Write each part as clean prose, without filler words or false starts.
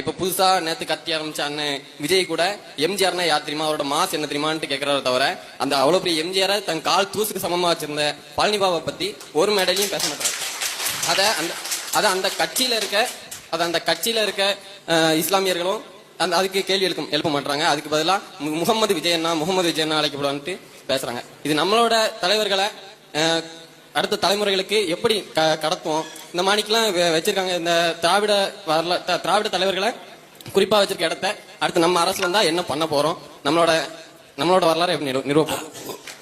இப்ப புதுசா நேத்து கத்தி ஆரம்பிச்ச அண்ணன் விஜய் கூட எம்ஜிஆர்னா யார் தெரியுமா, அவரோட மாஸ் என்ன தெரியுமான்னு கேட்கறத தவிர அந்த அவ்வளவு பெரிய எம்ஜிஆரை தன் கால் தூசுக்கு சமமா வச்சிருந்த பழனி பாபாவை பத்தி ஒரு மேடையிலையும் பேச மாட்டாரு. அந்த கட்சியில இருக்க இஸ்லாமியர்களும் அதுக்கு கேள்வி எழுப்ப மாட்டாங்க. அதுக்கு பதிலா முகமது விஜயன்னா அழைக்கப்படுவான்ட்டு பேசுறாங்க. இது நம்மளோட தலைவர்களை அடுத்த தலைமுறைகளுக்கு எப்படி கடத்துவோம்? இந்த மாணிக்கெல்லாம் வச்சிருக்காங்க. இந்த திராவிட தலைவர்களை குறிப்பா வச்சிருக்க இடத்த அடுத்து நம்ம அரசு வந்தா என்ன பண்ண போறோம்? நம்மளோட வரலாறு எப்படி நிரூபம்?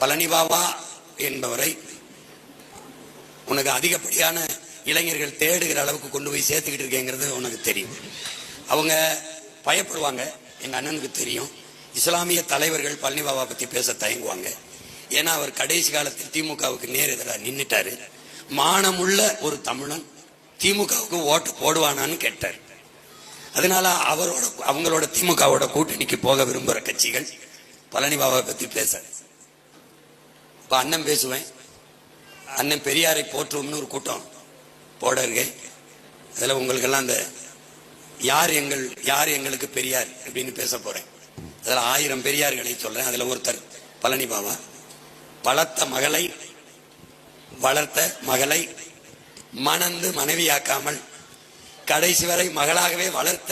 பழனி பாபா என்பவரை உனக்கு அதிகப்படியான இளைஞர்கள் தேடுகிற அளவுக்கு கொண்டு போய் சேர்த்துக்கிட்டு இருக்கேங்கிறது உனக்கு தெரியும். அவங்க பயப்படுவாங்க. எங்க அண்ணனுக்கு தெரியும். இஸ்லாமிய தலைவர்கள் பழனி பாபா பத்தி பேச தயங்குவாங்க. ஏன்னா அவர் கடைசி காலத்தில் திமுகவுக்கு நேர் எதிராக நின்றுட்டாரு. மானமுள்ள ஒரு தமிழன் திமுகவுக்கு ஓட்டு போடுவானான்னு கேட்டார். அதனால அவங்களோட திமுகவோட கூட்டணிக்கு போக விரும்புகிற கட்சிகள் பழனி பாபா பத்தி பேச. இப்ப அண்ணன் பேசுவேன். அண்ணன் பெரியாரை போற்றுவோம்னு ஒரு கூட்டம் போட இருக்கேன். அதுல உங்களுக்கெல்லாம் அந்த யார் எங்களுக்கு பெரியார் அப்படின்னு பேச போறேன். அதுல 1000 பெரியார்களை சொல்றேன். அதுல ஒருத்தர் பழனி பாபா. வளர்த்த மகளை மணந்து மனைவியாக்காமல் கடைசி வரை மகளாகவே வளர்த்த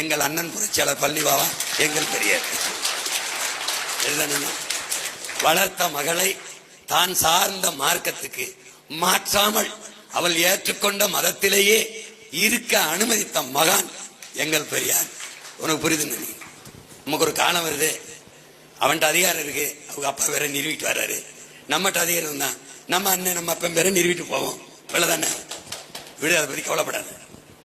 எங்கள் அண்ணன் புரட்சியாளர் பழனி பாபா எங்கள் பெரியார். வளர்த்த மகளை தான் சார்ந்த மார்க்கத்துக்கு மாற்றாமல் அவள் ஏற்றுக்கொண்ட மதத்திலேயே இருக்க அனுமதித்த மகான் எங்கள் பெரியார். உனக்கு புரியுதுங்க? நமக்கு ஒரு காலம் வருது, அவன்கிட்ட அதிகாரம் இருக்கு, அவங்க அப்பா வேற நிறுவிட்டு வர்றாரு. நம்மகிட்ட அதிகாரம் தான், நம்ம அண்ணன் நம்ம அப்பா வேற நிறுவிட்டு போவோம். இவ்வளவுதானே. விடு, அதை பத்தி கவலைப்படாது.